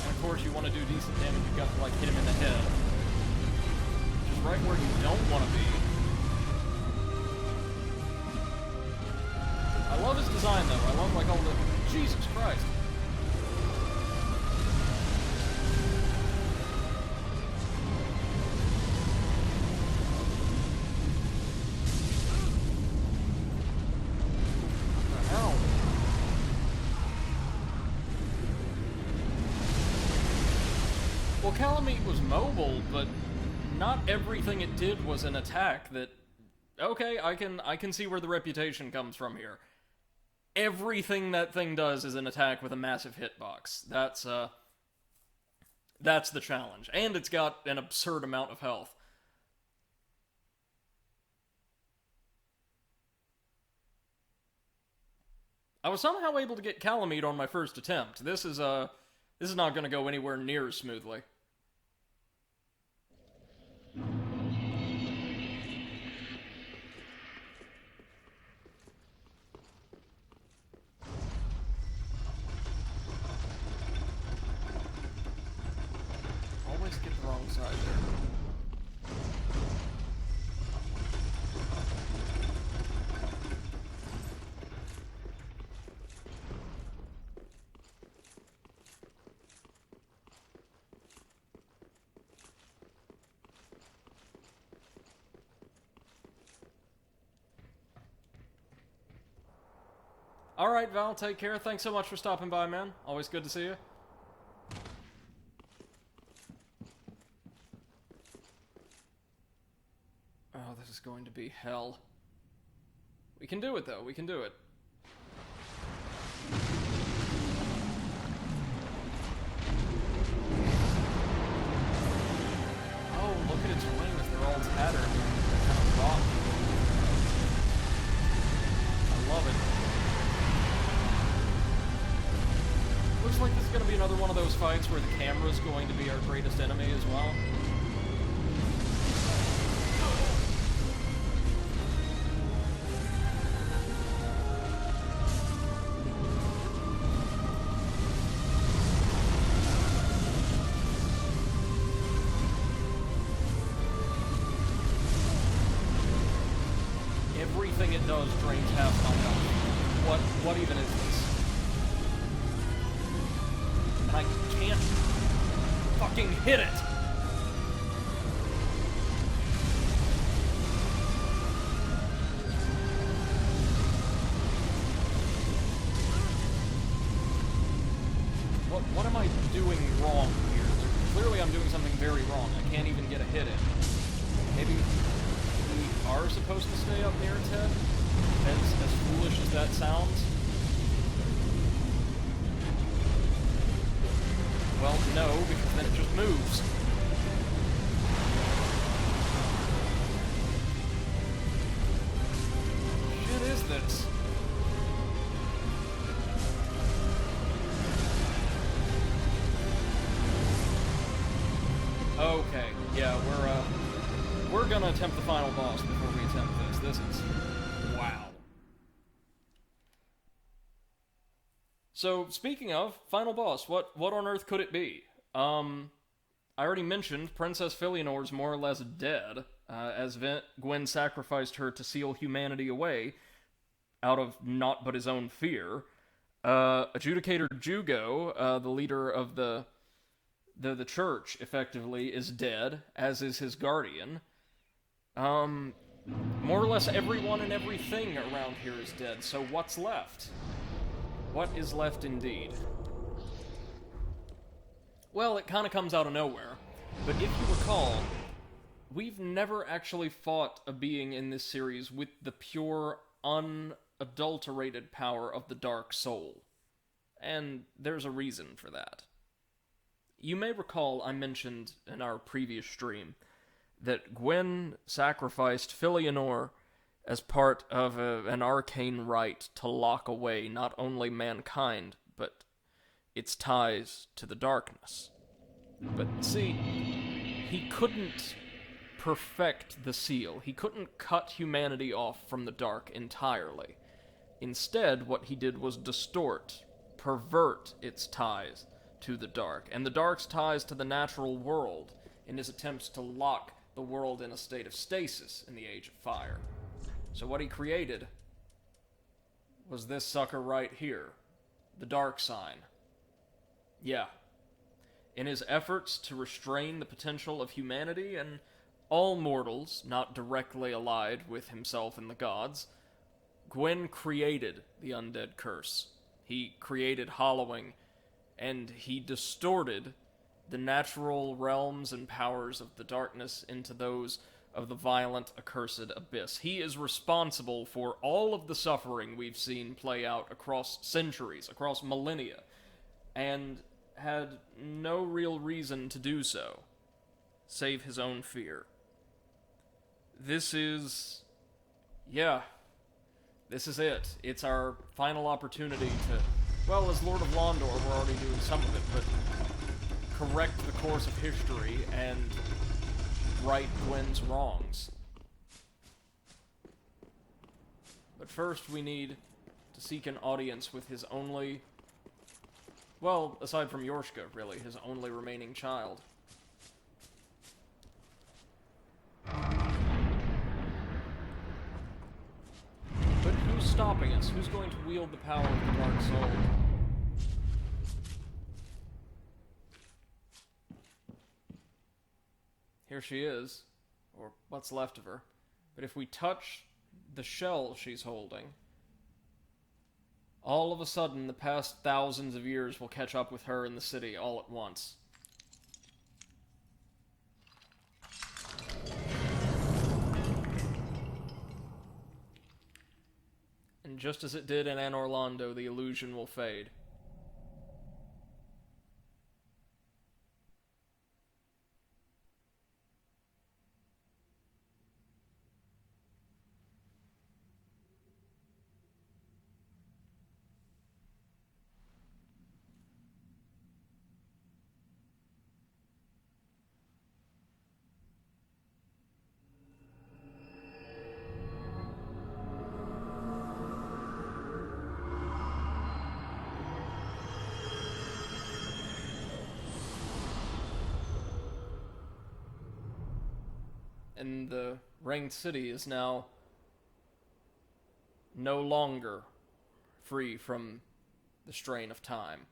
And of course, you want to do decent damage, you've got to, like, hit him in the head. Which is right where you don't want to be. I love his design, though. I love, like, all the... Jesus Christ. Well, Calamite was mobile, but not everything it did was an attack that... Okay, I can see where the reputation comes from here. Everything that thing does is an attack with a massive hitbox. That's the challenge. And it's got an absurd amount of health. I was somehow able to get Calamite on my first attempt. This is not going to go anywhere near as smoothly. Alright, Val, take care. Thanks so much for stopping by, man. Always good to see you. Oh, this is going to be hell. We can do it, though. We can do it. Oh, look at its wings. They're all tattered. They're kind of rotten. I love it. Looks like this is going to be another one of those fights where the camera's going to be our greatest enemy as well. Everything it does drains half my health. What even is this? And I can't fucking hit it! What am I doing wrong here? Clearly I'm doing something very wrong. I can't even get a hit in. Maybe we are supposed to stay up near its head? As foolish as that sounds? Well, no, because then it just moves. What shit is this? Okay, yeah, we're gonna attempt the final boss before we attempt this. This is... wow. So, speaking of, final boss, what on earth could it be? I already mentioned Princess Filianor's more or less dead, as Gwen sacrificed her to seal humanity away, out of naught but his own fear. Adjudicator Jugo, the leader of the church, effectively, is dead, as is his guardian. More or less everyone and everything around here is dead, so what's left? What is left indeed? Well, it kind of comes out of nowhere, but if you recall, we've never actually fought a being in this series with the pure, unadulterated power of the Dark Soul. And there's a reason for that. You may recall I mentioned in our previous stream that Gwen sacrificed Filianor as part of an arcane rite to lock away not only mankind, but its ties to the darkness. But see, he couldn't perfect the seal. He couldn't cut humanity off from the dark entirely. Instead, what he did was distort, pervert its ties to the dark, and the dark's ties to the natural world in his attempts to lock the world in a state of stasis in the Age of Fire. So what he created was this sucker right here, the Dark Sign. Yeah. In his efforts to restrain the potential of humanity and all mortals not directly allied with himself and the gods, Gwen created the undead curse. He created Hallowing, and he distorted the natural realms and powers of the darkness into those of the violent, accursed abyss. He is responsible for all of the suffering we've seen play out across centuries, across millennia, and had no real reason to do so, save his own fear. This is... yeah. This is it. It's our final opportunity to... well, as Lord of Londor, we're already doing some of it, but correct the course of history and right Gwen's wrongs. But first we need to seek an audience with his only... well, aside from Yorshka, really, his only remaining child. But who's stopping us? Who's going to wield the power of the Dark Soul? Here she is, or what's left of her. But if we touch the shell she's holding... All of a sudden, the past thousands of years will catch up with her in the city all at once. And just as it did in Anor Londo, the illusion will fade. And the Ringed City is now no longer free from the strain of time.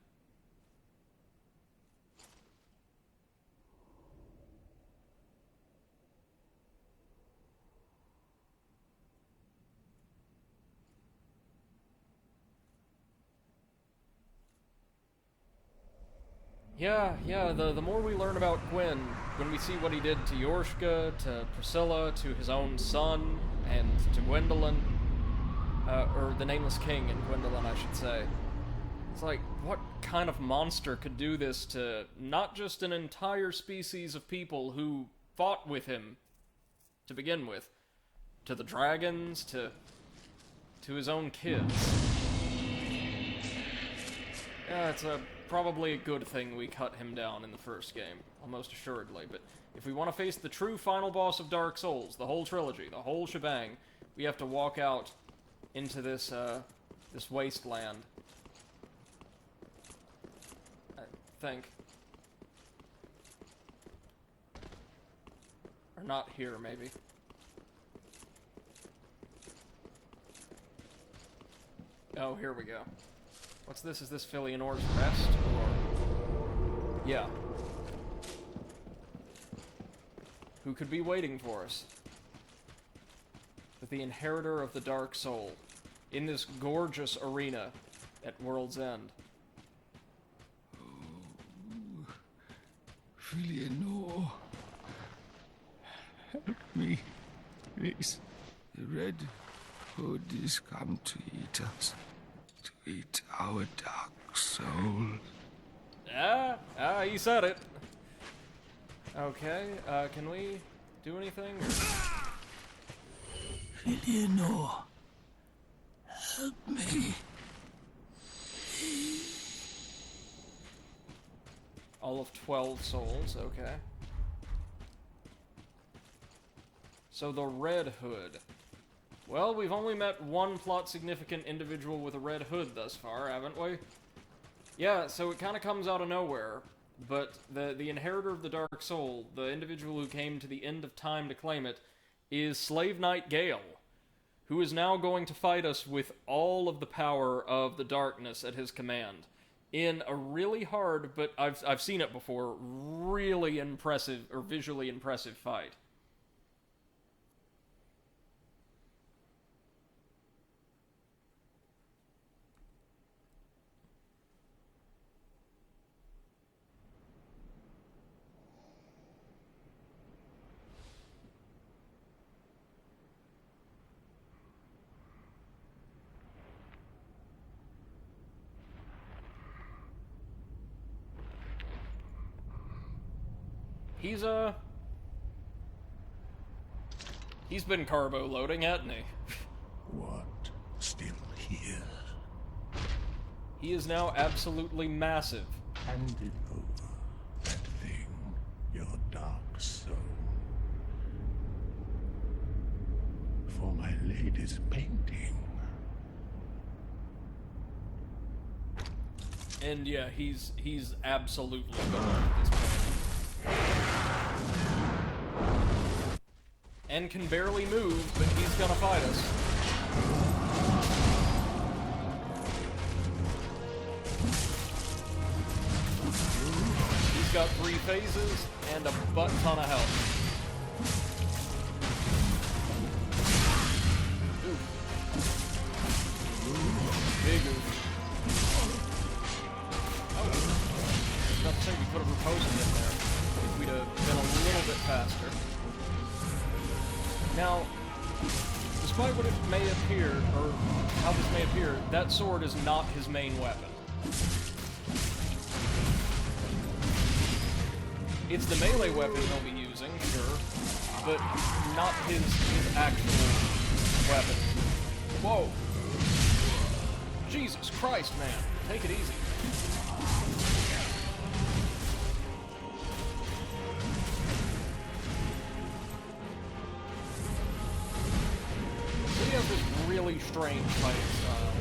Yeah, the more we learn about Gwyn, when we see what he did to Yorshka, to Priscilla, to his own son, and to Gwendolyn, or the Nameless King and Gwendolyn, I should say. It's like, what kind of monster could do this to not just an entire species of people who fought with him to begin with, to the dragons, to his own kids. Yeah, it's probably a good thing we cut him down in the first game, almost assuredly, but if we want to face the true final boss of Dark Souls, the whole trilogy, the whole shebang, we have to walk out into this wasteland. I think. Or not here, maybe. Oh, here we go. What's this? Is this Filionor's Rest, or... Yeah. Who could be waiting for us? With the Inheritor of the Dark Soul, in this gorgeous arena at World's End.
Oh, Filionor, help me, please. The Red Hood is come to eat us. To eat our dark soul.
He said it. Okay, can we do anything?
Filionor, help me.
All of 12 souls, okay. So the Red Hood. Well, we've only met one plot-significant individual with a red hood thus far, haven't we? Yeah, so it kind of comes out of nowhere, but the Inheritor of the Dark Soul, the individual who came to the end of time to claim it, is Slave Knight Gale, who is now going to fight us with all of the power of the darkness at his command, in a really hard, but I've seen it before, really impressive, or visually impressive fight. He's been carbo loading, hasn't he?
What? Still here?
He is now absolutely massive.
Hand it over. That thing. Your dark soul. For my lady's painting.
And yeah, he's absolutely gone at this point. And can barely move, but he's gonna fight us. He's got 3 phases and a butt ton of health. Ooh. Big oof. put a riposte in there if we'd have been a little bit faster. Now, despite what it may appear, or how this may appear, that sword is not his main weapon. It's the melee weapon he'll be using, sure, but not his actual weapon. Whoa! Jesus Christ, man. Take it easy. So he has this really strange fighting style.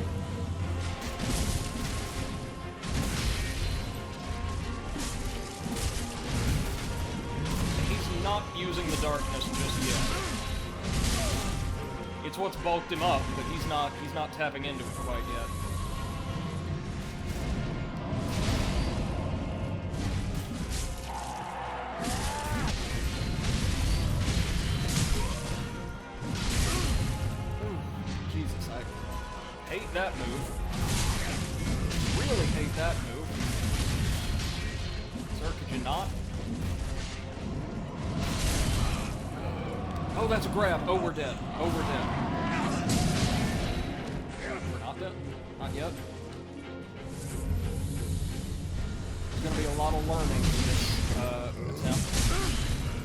He's not using the darkness just yet. It's what's bulked him up, but he's not tapping into it quite yet. Jesus, I hate that move. Really hate that move. Sir, could you not? Oh, that's a grab. Oh, we're dead. Oh, we're dead. We're not dead. Not yet. There's gonna be a lot of learning in this attempt.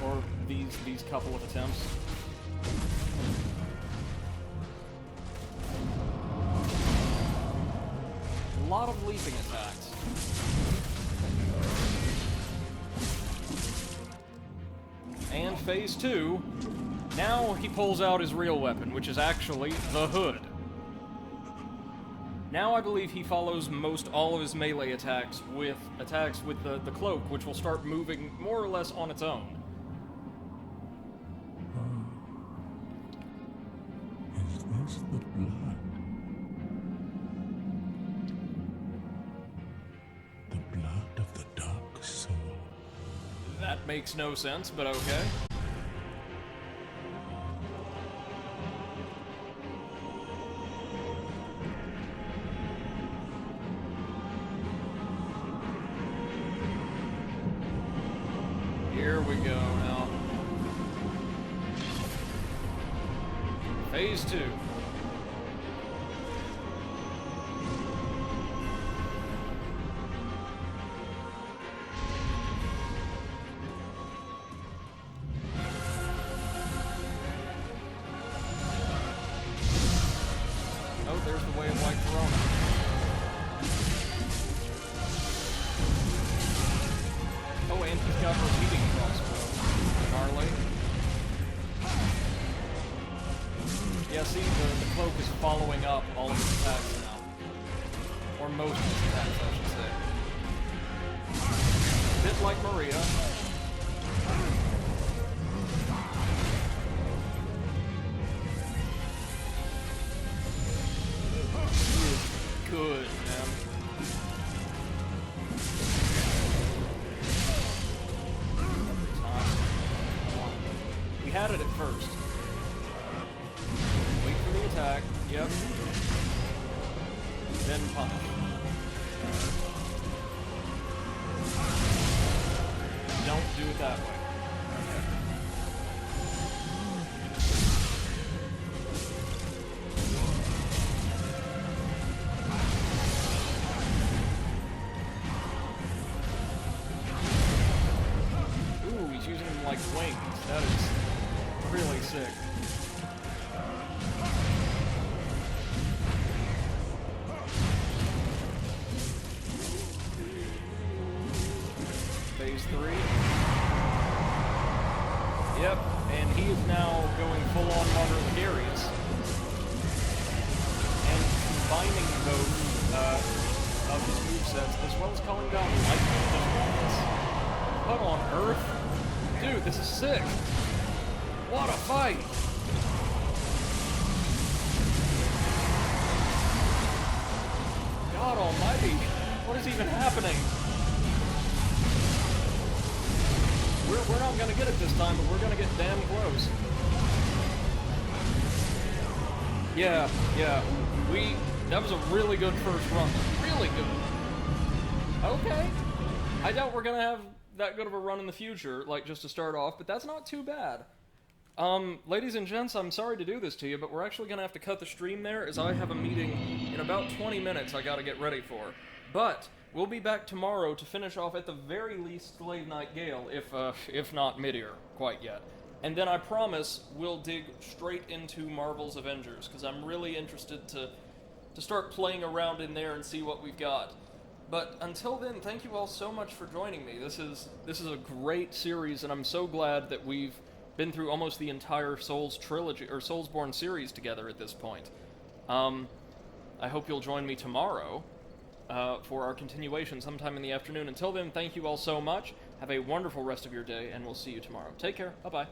Or these couple of attempts. A lot of leaping attacks. And phase 2, now he pulls out his real weapon, which is actually the hood. Now I believe he follows most all of his melee attacks with the cloak, which will start moving more or less on its own.
Is this the blood? The blood of the dark soul.
That makes no sense, but okay. Here we go now. Phase 2. Oh, there's the way of White Corona. Oh, and he's got repeating crossbow. Gnarly. Yeah, see, the cloak is following up all of his attacks now. Or most of his attacks, I should say. A bit like Maria. He is good, man. We had it at first. Wait for the attack. Yep. Then punish. Don't do it that way. Ooh, he's using them like wings. That is really sick. Phase 3. Yep, and he is now going full-on Martyr Ligarius. And combining both of his movesets, as well as calling down lightning just once. What on earth? Dude, this is sick! What a fight! God almighty! What is even happening? We're not gonna get it this time, but we're gonna get damn close. Yeah. That was a really good first run. Really good. Okay. I doubt we're gonna have that good of a run in the future, like, just to start off, but that's not too bad. Ladies and gents, I'm sorry to do this to you, but we're actually gonna have to cut the stream there, as I have a meeting in about 20 minutes I gotta get ready for. But we'll be back tomorrow to finish off, at the very least, Slave Knight Gale, if not Midir quite yet. And then I promise we'll dig straight into Marvel's Avengers, because I'm really interested to start playing around in there and see what we've got. But until then, thank you all so much for joining me. This is a great series, and I'm so glad that we've been through almost the entire Souls trilogy, or Soulsborne series together at this point. I hope you'll join me tomorrow for our continuation sometime in the afternoon. Until then, thank you all so much. Have a wonderful rest of your day, and we'll see you tomorrow. Take care. Bye-bye.